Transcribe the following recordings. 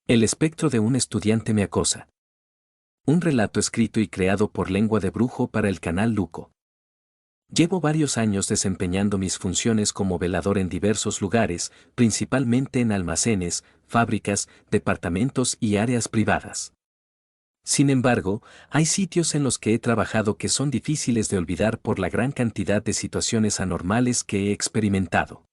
El espectro de un estudiante me acosa. Un relato escrito y creado por Lengua de Brujo para el canal Luco. Llevo varios años desempeñando mis funciones como velador en diversos lugares, principalmente en almacenes, fábricas, departamentos y áreas privadas. Sin embargo, hay sitios en los que he trabajado que son difíciles de olvidar por la gran cantidad de situaciones anormales que he experimentado.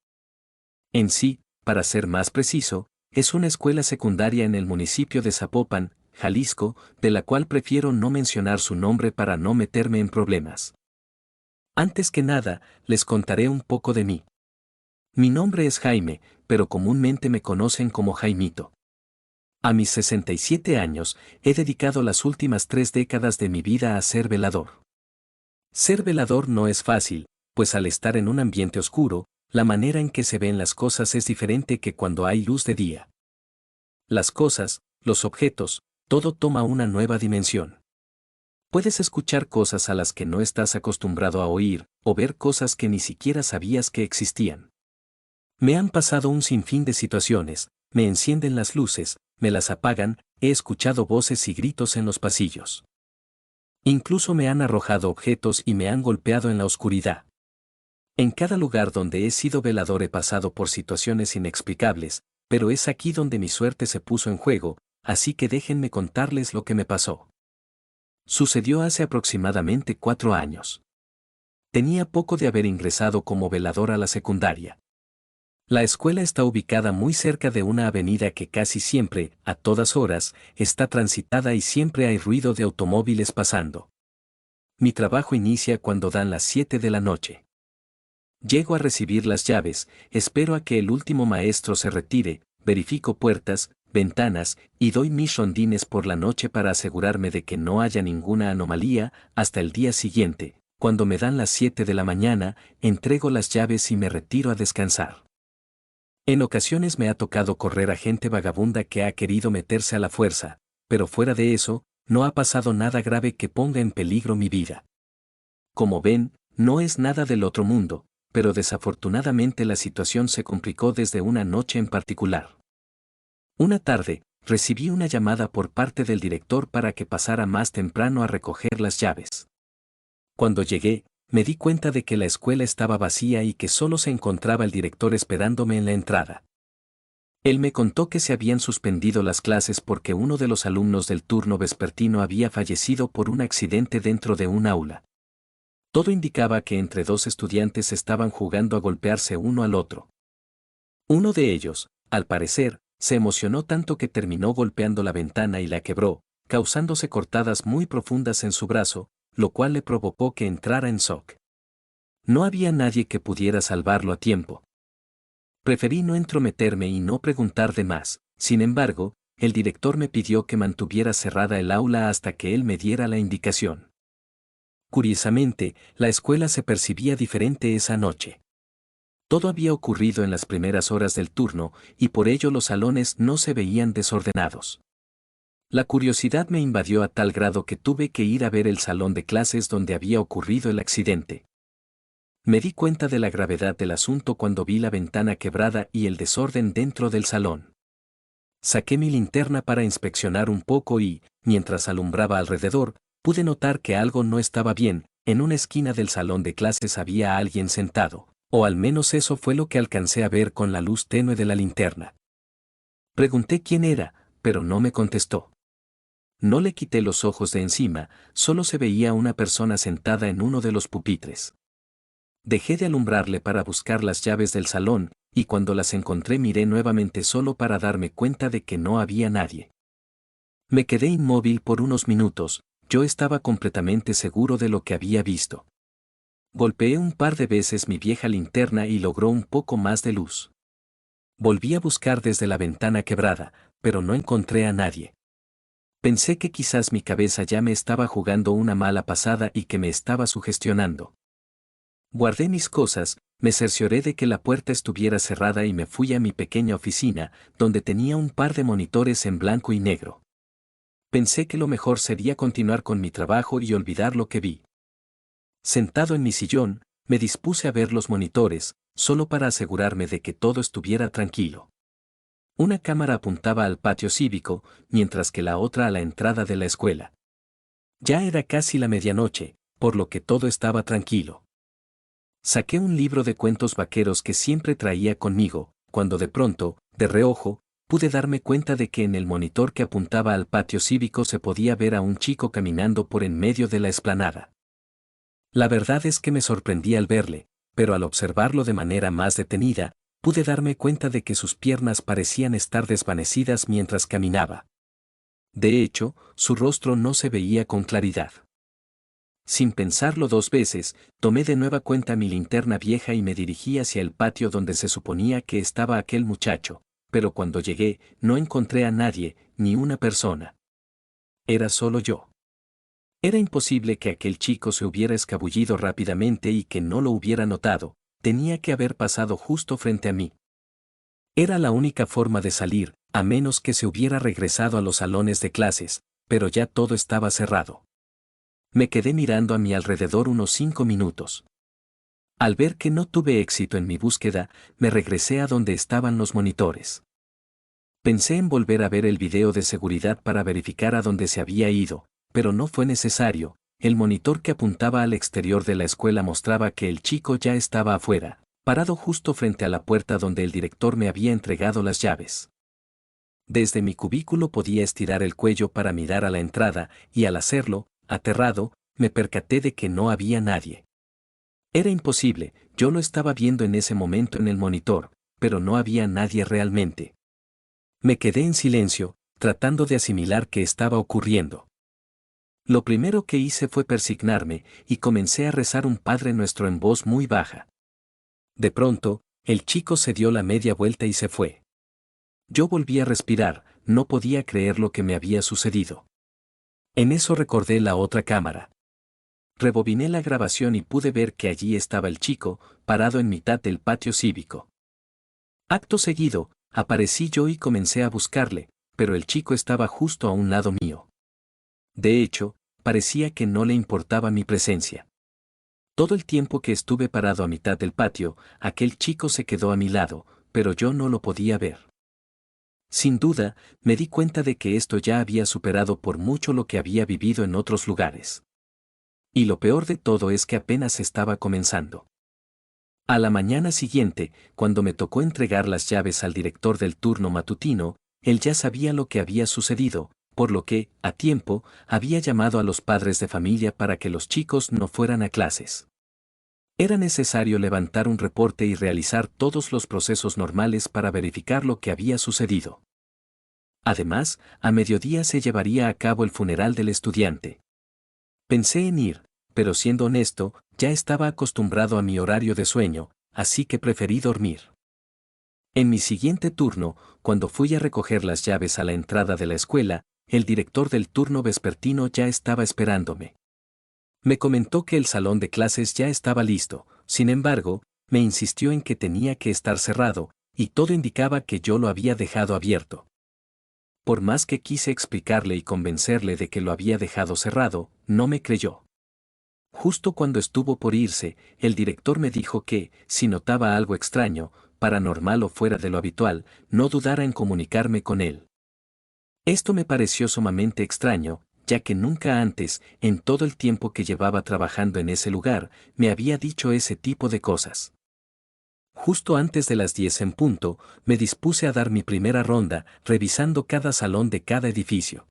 En sí, para ser más preciso, es una escuela secundaria en el municipio de Zapopan, Jalisco, de la cual prefiero no mencionar su nombre para no meterme en problemas. Antes que nada, les contaré un poco de mí. Mi nombre es Jaime, pero comúnmente me conocen como Jaimito. A mis 67 años, he dedicado las últimas 3 décadas de mi vida a ser velador. Ser velador no es fácil, pues al estar en un ambiente oscuro, la manera en que se ven las cosas es diferente que cuando hay luz de día. Las cosas, los objetos, todo toma una nueva dimensión. Puedes escuchar cosas a las que no estás acostumbrado a oír, o ver cosas que ni siquiera sabías que existían. Me han pasado un sinfín de situaciones, me encienden las luces, me las apagan, he escuchado voces y gritos en los pasillos. Incluso me han arrojado objetos y me han golpeado en la oscuridad. En cada lugar donde he sido velador he pasado por situaciones inexplicables, pero es aquí donde mi suerte se puso en juego, así que déjenme contarles lo que me pasó. Sucedió hace aproximadamente 4 años. Tenía poco de haber ingresado como velador a la secundaria. La escuela está ubicada muy cerca de una avenida que casi siempre, a todas horas, está transitada y siempre hay ruido de automóviles pasando. Mi trabajo inicia cuando dan las 7 de la noche. Llego a recibir las llaves, espero a que el último maestro se retire, verifico puertas, ventanas, y doy mis rondines por la noche para asegurarme de que no haya ninguna anomalía. Hasta el día siguiente, cuando me dan las 7 de la mañana, entrego las llaves y me retiro a descansar. En ocasiones me ha tocado correr a gente vagabunda que ha querido meterse a la fuerza, pero fuera de eso, no ha pasado nada grave que ponga en peligro mi vida. Como ven, no es nada del otro mundo, pero desafortunadamente la situación se complicó desde una noche en particular. Una tarde, recibí una llamada por parte del director para que pasara más temprano a recoger las llaves. Cuando llegué, me di cuenta de que la escuela estaba vacía y que solo se encontraba el director esperándome en la entrada. Él me contó que se habían suspendido las clases porque uno de los alumnos del turno vespertino había fallecido por un accidente dentro de un aula. Todo indicaba que entre 2 estudiantes estaban jugando a golpearse uno al otro. Uno de ellos, al parecer, se emocionó tanto que terminó golpeando la ventana y la quebró, causándose cortadas muy profundas en su brazo, lo cual le provocó que entrara en shock. No había nadie que pudiera salvarlo a tiempo. Preferí no entrometerme y no preguntar de más. Sin embargo, el director me pidió que mantuviera cerrada el aula hasta que él me diera la indicación. Curiosamente, la escuela se percibía diferente esa noche. Todo había ocurrido en las primeras horas del turno, y por ello los salones no se veían desordenados. La curiosidad me invadió a tal grado que tuve que ir a ver el salón de clases donde había ocurrido el accidente. Me di cuenta de la gravedad del asunto cuando vi la ventana quebrada y el desorden dentro del salón. Saqué mi linterna para inspeccionar un poco y, mientras alumbraba alrededor, pude notar que algo no estaba bien. En una esquina del salón de clases había alguien sentado, o al menos eso fue lo que alcancé a ver con la luz tenue de la linterna. Pregunté quién era, pero no me contestó. No le quité los ojos de encima, solo se veía una persona sentada en uno de los pupitres. Dejé de alumbrarle para buscar las llaves del salón, y cuando las encontré miré nuevamente solo para darme cuenta de que no había nadie. Me quedé inmóvil por unos minutos, yo estaba completamente seguro de lo que había visto. Golpeé un par de veces mi vieja linterna y logró un poco más de luz. Volví a buscar desde la ventana quebrada, pero no encontré a nadie. Pensé que quizás mi cabeza ya me estaba jugando una mala pasada y que me estaba sugestionando. Guardé mis cosas, me cercioré de que la puerta estuviera cerrada y me fui a mi pequeña oficina, donde tenía un par de monitores en blanco y negro. Pensé que lo mejor sería continuar con mi trabajo y olvidar lo que vi. Sentado en mi sillón, me dispuse a ver los monitores, solo para asegurarme de que todo estuviera tranquilo. Una cámara apuntaba al patio cívico, mientras que la otra a la entrada de la escuela. Ya era casi la medianoche, por lo que todo estaba tranquilo. Saqué un libro de cuentos vaqueros que siempre traía conmigo, cuando de pronto, de reojo, pude darme cuenta de que en el monitor que apuntaba al patio cívico se podía ver a un chico caminando por en medio de la explanada. La verdad es que me sorprendí al verle, pero al observarlo de manera más detenida, pude darme cuenta de que sus piernas parecían estar desvanecidas mientras caminaba. De hecho, su rostro no se veía con claridad. Sin pensarlo dos veces, tomé de nueva cuenta mi linterna vieja y me dirigí hacia el patio donde se suponía que estaba aquel muchacho, pero cuando llegué, no encontré a nadie, ni una persona. Era solo yo. Era imposible que aquel chico se hubiera escabullido rápidamente y que no lo hubiera notado, tenía que haber pasado justo frente a mí. Era la única forma de salir, a menos que se hubiera regresado a los salones de clases, pero ya todo estaba cerrado. Me quedé mirando a mi alrededor unos 5 minutos. Al ver que no tuve éxito en mi búsqueda, me regresé a donde estaban los monitores. Pensé en volver a ver el video de seguridad para verificar a dónde se había ido, pero no fue necesario. El monitor que apuntaba al exterior de la escuela mostraba que el chico ya estaba afuera, parado justo frente a la puerta donde el director me había entregado las llaves. Desde mi cubículo podía estirar el cuello para mirar a la entrada, y al hacerlo, aterrado, me percaté de que no había nadie. Era imposible, yo lo estaba viendo en ese momento en el monitor, pero no había nadie realmente. Me quedé en silencio, tratando de asimilar qué estaba ocurriendo. Lo primero que hice fue persignarme, y comencé a rezar un Padre Nuestro en voz muy baja. De pronto, el chico se dio la media vuelta y se fue. Yo volví a respirar, no podía creer lo que me había sucedido. En eso recordé la otra cámara. Rebobiné la grabación y pude ver que allí estaba el chico, parado en mitad del patio cívico. Acto seguido, aparecí yo y comencé a buscarle, pero el chico estaba justo a un lado mío. De hecho, parecía que no le importaba mi presencia. Todo el tiempo que estuve parado a mitad del patio, aquel chico se quedó a mi lado, pero yo no lo podía ver. Sin duda, me di cuenta de que esto ya había superado por mucho lo que había vivido en otros lugares. Y lo peor de todo es que apenas estaba comenzando. A la mañana siguiente, cuando me tocó entregar las llaves al director del turno matutino, él ya sabía lo que había sucedido, por lo que, a tiempo, había llamado a los padres de familia para que los chicos no fueran a clases. Era necesario levantar un reporte y realizar todos los procesos normales para verificar lo que había sucedido. Además, a mediodía se llevaría a cabo el funeral del estudiante. Pensé en ir, pero siendo honesto, ya estaba acostumbrado a mi horario de sueño, así que preferí dormir. En mi siguiente turno, cuando fui a recoger las llaves a la entrada de la escuela, el director del turno vespertino ya estaba esperándome. Me comentó que el salón de clases ya estaba listo, sin embargo, me insistió en que tenía que estar cerrado, y todo indicaba que yo lo había dejado abierto. Por más que quise explicarle y convencerle de que lo había dejado cerrado, no me creyó. Justo cuando estuvo por irse, el director me dijo que, si notaba algo extraño, paranormal o fuera de lo habitual, no dudara en comunicarme con él. Esto me pareció sumamente extraño, ya que nunca antes, en todo el tiempo que llevaba trabajando en ese lugar, me había dicho ese tipo de cosas. Justo antes de las 10 en punto, me dispuse a dar mi primera ronda, revisando cada salón de cada edificio.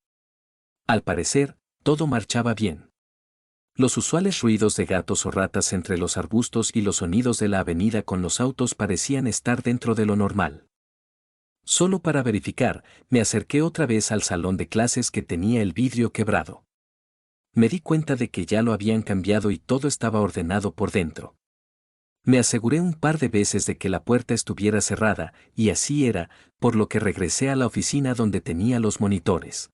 Al parecer, todo marchaba bien. Los usuales ruidos de gatos o ratas entre los arbustos y los sonidos de la avenida con los autos parecían estar dentro de lo normal. Solo para verificar, me acerqué otra vez al salón de clases que tenía el vidrio quebrado. Me di cuenta de que ya lo habían cambiado y todo estaba ordenado por dentro. Me aseguré un par de veces de que la puerta estuviera cerrada, y así era, por lo que regresé a la oficina donde tenía los monitores.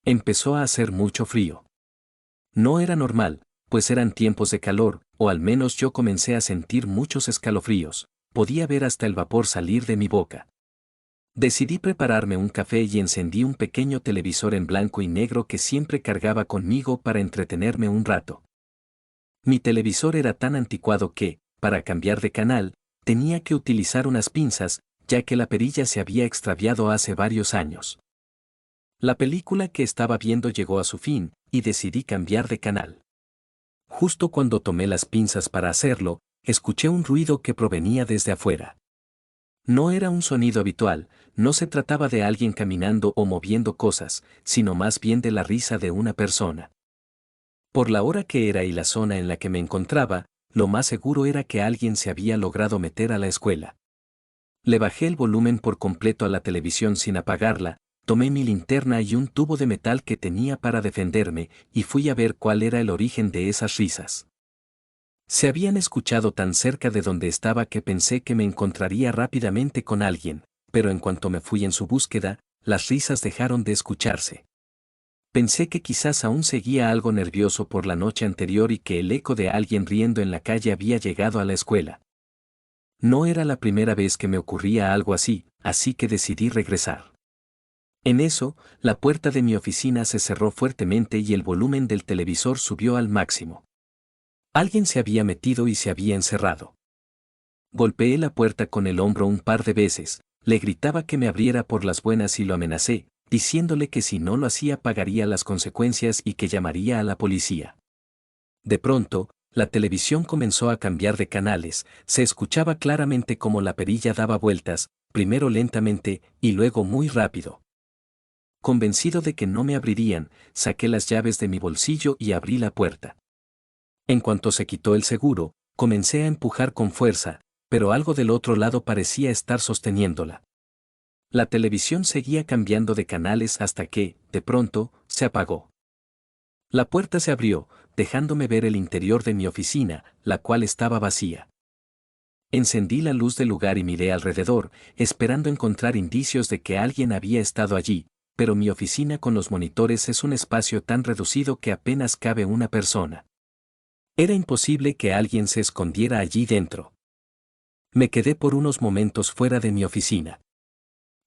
Empezó a hacer mucho frío. No era normal, pues eran tiempos de calor, o al menos yo comencé a sentir muchos escalofríos, podía ver hasta el vapor salir de mi boca. Decidí prepararme un café y encendí un pequeño televisor en blanco y negro que siempre cargaba conmigo para entretenerme un rato. Mi televisor era tan anticuado que, para cambiar de canal, tenía que utilizar unas pinzas, ya que la perilla se había extraviado hace varios años. La película que estaba viendo llegó a su fin, y decidí cambiar de canal. Justo cuando tomé las pinzas para hacerlo, escuché un ruido que provenía desde afuera. No era un sonido habitual, no se trataba de alguien caminando o moviendo cosas, sino más bien de la risa de una persona. Por la hora que era y la zona en la que me encontraba, lo más seguro era que alguien se había logrado meter a la escuela. Le bajé el volumen por completo a la televisión sin apagarla, tomé mi linterna y un tubo de metal que tenía para defenderme, y fui a ver cuál era el origen de esas risas. Se habían escuchado tan cerca de donde estaba que pensé que me encontraría rápidamente con alguien, pero en cuanto me fui en su búsqueda, las risas dejaron de escucharse. Pensé que quizás aún seguía algo nervioso por la noche anterior y que el eco de alguien riendo en la calle había llegado a la escuela. No era la primera vez que me ocurría algo así que decidí regresar. En eso, la puerta de mi oficina se cerró fuertemente y el volumen del televisor subió al máximo. Alguien se había metido y se había encerrado. Golpeé la puerta con el hombro un par de veces, le gritaba que me abriera por las buenas y lo amenacé, diciéndole que si no lo hacía pagaría las consecuencias y que llamaría a la policía. De pronto, la televisión comenzó a cambiar de canales, se escuchaba claramente cómo la perilla daba vueltas, primero lentamente y luego muy rápido. Convencido de que no me abrirían, saqué las llaves de mi bolsillo y abrí la puerta. En cuanto se quitó el seguro, comencé a empujar con fuerza, pero algo del otro lado parecía estar sosteniéndola. La televisión seguía cambiando de canales hasta que, de pronto, se apagó. La puerta se abrió, dejándome ver el interior de mi oficina, la cual estaba vacía. Encendí la luz del lugar y miré alrededor, esperando encontrar indicios de que alguien había estado allí, pero mi oficina con los monitores es un espacio tan reducido que apenas cabe una persona. Era imposible que alguien se escondiera allí dentro. Me quedé por unos momentos fuera de mi oficina.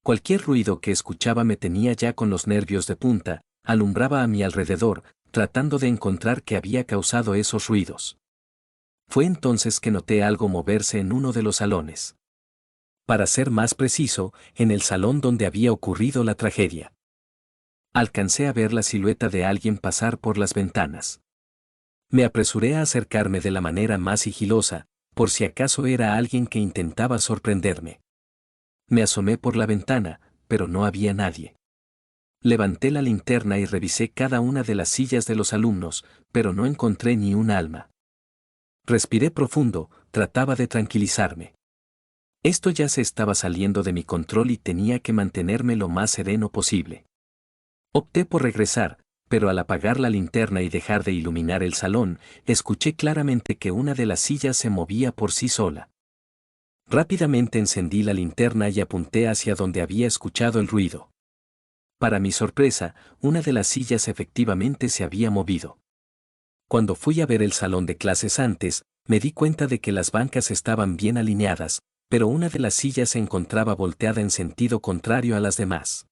Cualquier ruido que escuchaba me tenía ya con los nervios de punta, alumbraba a mi alrededor, tratando de encontrar qué había causado esos ruidos. Fue entonces que noté algo moverse en uno de los salones. Para ser más preciso, en el salón donde había ocurrido la tragedia. Alcancé a ver la silueta de alguien pasar por las ventanas. Me apresuré a acercarme de la manera más sigilosa, por si acaso era alguien que intentaba sorprenderme. Me asomé por la ventana, pero no había nadie. Levanté la linterna y revisé cada una de las sillas de los alumnos, pero no encontré ni un alma. Respiré profundo, trataba de tranquilizarme. Esto ya se estaba saliendo de mi control y tenía que mantenerme lo más sereno posible. Opté por regresar, pero al apagar la linterna y dejar de iluminar el salón, escuché claramente que una de las sillas se movía por sí sola. Rápidamente encendí la linterna y apunté hacia donde había escuchado el ruido. Para mi sorpresa, una de las sillas efectivamente se había movido. Cuando fui a ver el salón de clases antes, me di cuenta de que las bancas estaban bien alineadas, pero una de las sillas se encontraba volteada en sentido contrario a las demás.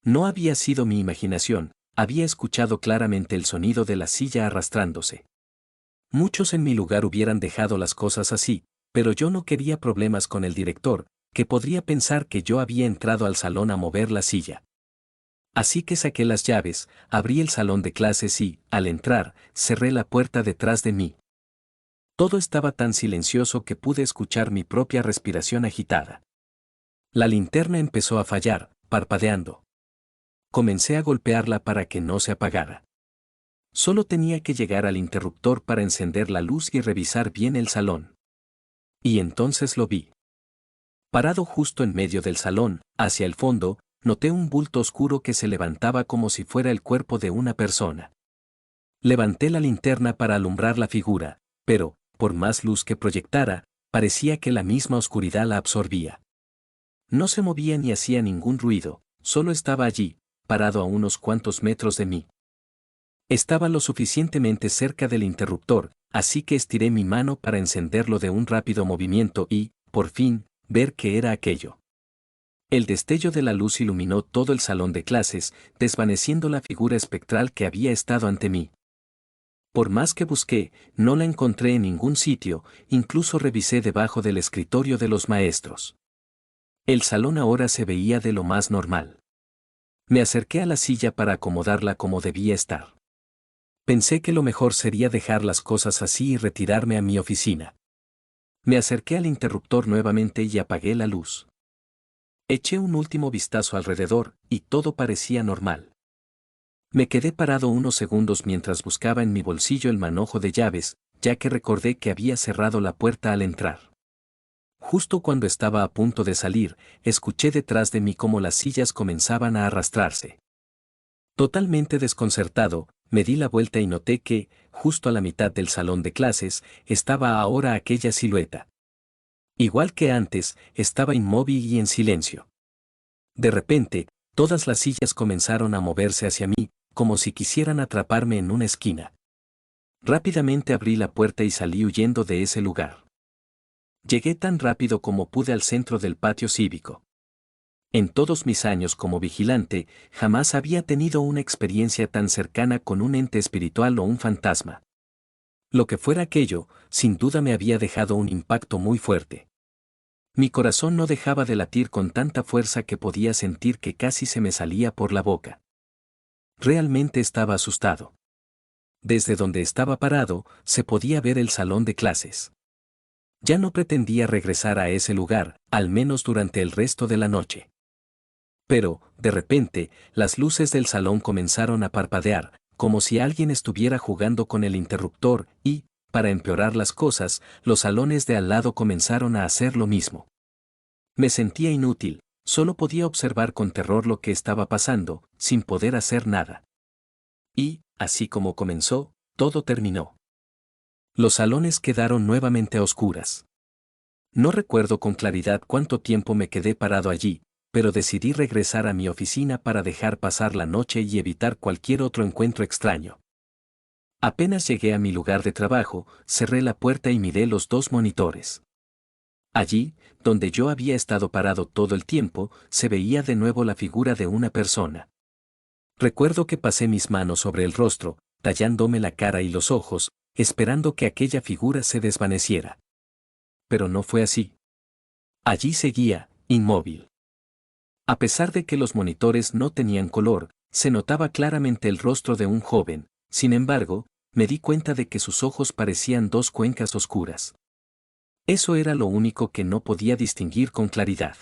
No había sido mi imaginación, había escuchado claramente el sonido de la silla arrastrándose. Muchos en mi lugar hubieran dejado las cosas así, pero yo no quería problemas con el director, que podría pensar que yo había entrado al salón a mover la silla. Así que saqué las llaves, abrí el salón de clases y, al entrar, cerré la puerta detrás de mí. Todo estaba tan silencioso que pude escuchar mi propia respiración agitada. La linterna empezó a fallar, parpadeando. Comencé a golpearla para que no se apagara. Solo tenía que llegar al interruptor para encender la luz y revisar bien el salón. Y entonces lo vi. Parado justo en medio del salón, hacia el fondo, noté un bulto oscuro que se levantaba como si fuera el cuerpo de una persona. Levanté la linterna para alumbrar la figura, pero, por más luz que proyectara, parecía que la misma oscuridad la absorbía. No se movía ni hacía ningún ruido, solo estaba allí, parado a unos cuantos metros de mí. Estaba lo suficientemente cerca del interruptor, así que estiré mi mano para encenderlo de un rápido movimiento y, por fin, ver qué era aquello. El destello de la luz iluminó todo el salón de clases, desvaneciendo la figura espectral que había estado ante mí. Por más que busqué, no la encontré en ningún sitio, incluso revisé debajo del escritorio de los maestros. El salón ahora se veía de lo más normal. Me acerqué a la silla para acomodarla como debía estar. Pensé que lo mejor sería dejar las cosas así y retirarme a mi oficina. Me acerqué al interruptor nuevamente y apagué la luz. Eché un último vistazo alrededor, y todo parecía normal. Me quedé parado unos segundos mientras buscaba en mi bolsillo el manojo de llaves, ya que recordé que había cerrado la puerta al entrar. Justo cuando estaba a punto de salir, escuché detrás de mí cómo las sillas comenzaban a arrastrarse. Totalmente desconcertado, me di la vuelta y noté que, justo a la mitad del salón de clases, estaba ahora aquella silueta. Igual que antes, estaba inmóvil y en silencio. De repente, todas las sillas comenzaron a moverse hacia mí, como si quisieran atraparme en una esquina. Rápidamente abrí la puerta y salí huyendo de ese lugar. Llegué tan rápido como pude al centro del patio cívico. En todos mis años como vigilante, jamás había tenido una experiencia tan cercana con un ente espiritual o un fantasma. Lo que fuera aquello, sin duda me había dejado un impacto muy fuerte. Mi corazón no dejaba de latir con tanta fuerza que podía sentir que casi se me salía por la boca. Realmente estaba asustado. Desde donde estaba parado, se podía ver el salón de clases. Ya no pretendía regresar a ese lugar, al menos durante el resto de la noche. Pero, de repente, las luces del salón comenzaron a parpadear, como si alguien estuviera jugando con el interruptor y, para empeorar las cosas, los salones de al lado comenzaron a hacer lo mismo. Me sentía inútil, solo podía observar con terror lo que estaba pasando, sin poder hacer nada. Y, así como comenzó, todo terminó. Los salones quedaron nuevamente a oscuras. No recuerdo con claridad cuánto tiempo me quedé parado allí, pero decidí regresar a mi oficina para dejar pasar la noche y evitar cualquier otro encuentro extraño. Apenas llegué a mi lugar de trabajo, cerré la puerta y miré los dos monitores. Allí, donde yo había estado parado todo el tiempo, se veía de nuevo la figura de una persona. Recuerdo que pasé mis manos sobre el rostro, tallándome la cara y los ojos, esperando que aquella figura se desvaneciera. Pero no fue así. Allí seguía, inmóvil. A pesar de que los monitores no tenían color, se notaba claramente el rostro de un joven, sin embargo, me di cuenta de que sus ojos parecían dos cuencas oscuras. Eso era lo único que no podía distinguir con claridad.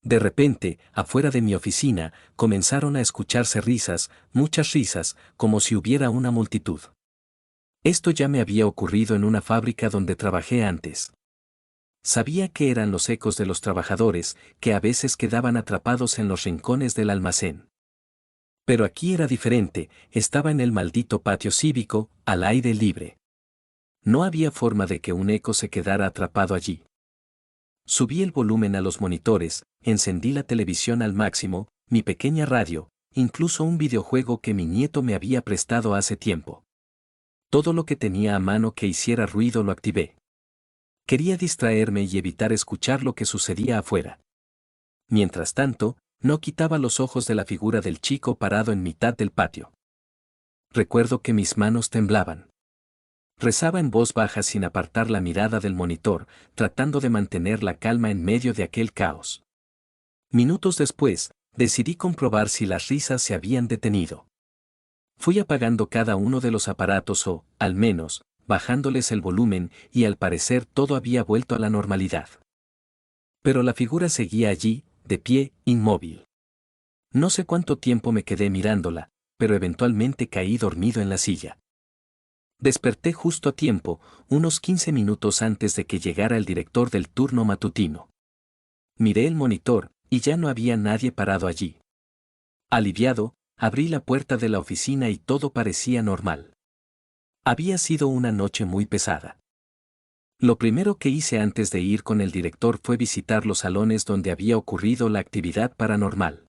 De repente, afuera de mi oficina, comenzaron a escucharse risas, muchas risas, como si hubiera una multitud. Esto ya me había ocurrido en una fábrica donde trabajé antes. Sabía que eran los ecos de los trabajadores, que a veces quedaban atrapados en los rincones del almacén. Pero aquí era diferente, estaba en el maldito patio cívico, al aire libre. No había forma de que un eco se quedara atrapado allí. Subí el volumen a los monitores, encendí la televisión al máximo, mi pequeña radio, incluso un videojuego que mi nieto me había prestado hace tiempo. Todo lo que tenía a mano que hiciera ruido lo activé. Quería distraerme y evitar escuchar lo que sucedía afuera. Mientras tanto, no quitaba los ojos de la figura del chico parado en mitad del patio. Recuerdo que mis manos temblaban. Rezaba en voz baja sin apartar la mirada del monitor, tratando de mantener la calma en medio de aquel caos. Minutos después, decidí comprobar si las risas se habían detenido. Fui apagando cada uno de los aparatos o, al menos, bajándoles el volumen y al parecer todo había vuelto a la normalidad. Pero la figura seguía allí, de pie, inmóvil. No sé cuánto tiempo me quedé mirándola, pero eventualmente caí dormido en la silla. Desperté justo a tiempo, unos 15 minutos antes de que llegara el director del turno matutino. Miré el monitor, y ya no había nadie parado allí. Aliviado, abrí la puerta de la oficina y todo parecía normal. Había sido una noche muy pesada. Lo primero que hice antes de ir con el director fue visitar los salones donde había ocurrido la actividad paranormal.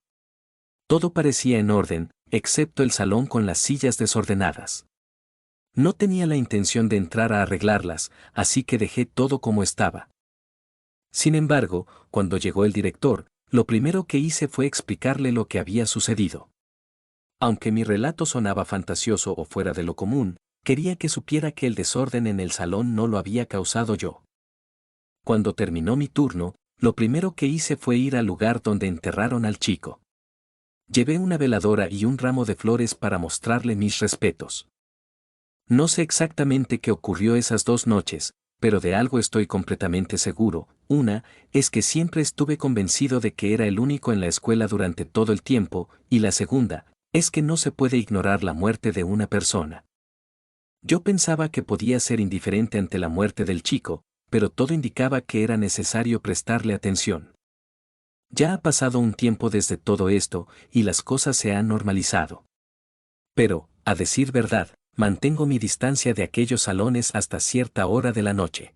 Todo parecía en orden, excepto el salón con las sillas desordenadas. No tenía la intención de entrar a arreglarlas, así que dejé todo como estaba. Sin embargo, cuando llegó el director, lo primero que hice fue explicarle lo que había sucedido. Aunque mi relato sonaba fantasioso o fuera de lo común, quería que supiera que el desorden en el salón no lo había causado yo. Cuando terminó mi turno, Lo primero que hice fue ir al lugar donde enterraron al chico. Llevé una veladora y un ramo de flores para mostrarle mis respetos. No sé exactamente qué ocurrió esas 2 noches, pero de algo estoy completamente seguro. Una, es que siempre estuve convencido de que era el único en la escuela durante todo el tiempo, y la segunda, es que no se puede ignorar la muerte de una persona. Yo pensaba que podía ser indiferente ante la muerte del chico, pero todo indicaba que era necesario prestarle atención. Ya ha pasado un tiempo desde todo esto, y las cosas se han normalizado. Pero, a decir verdad, mantengo mi distancia de aquellos salones hasta cierta hora de la noche.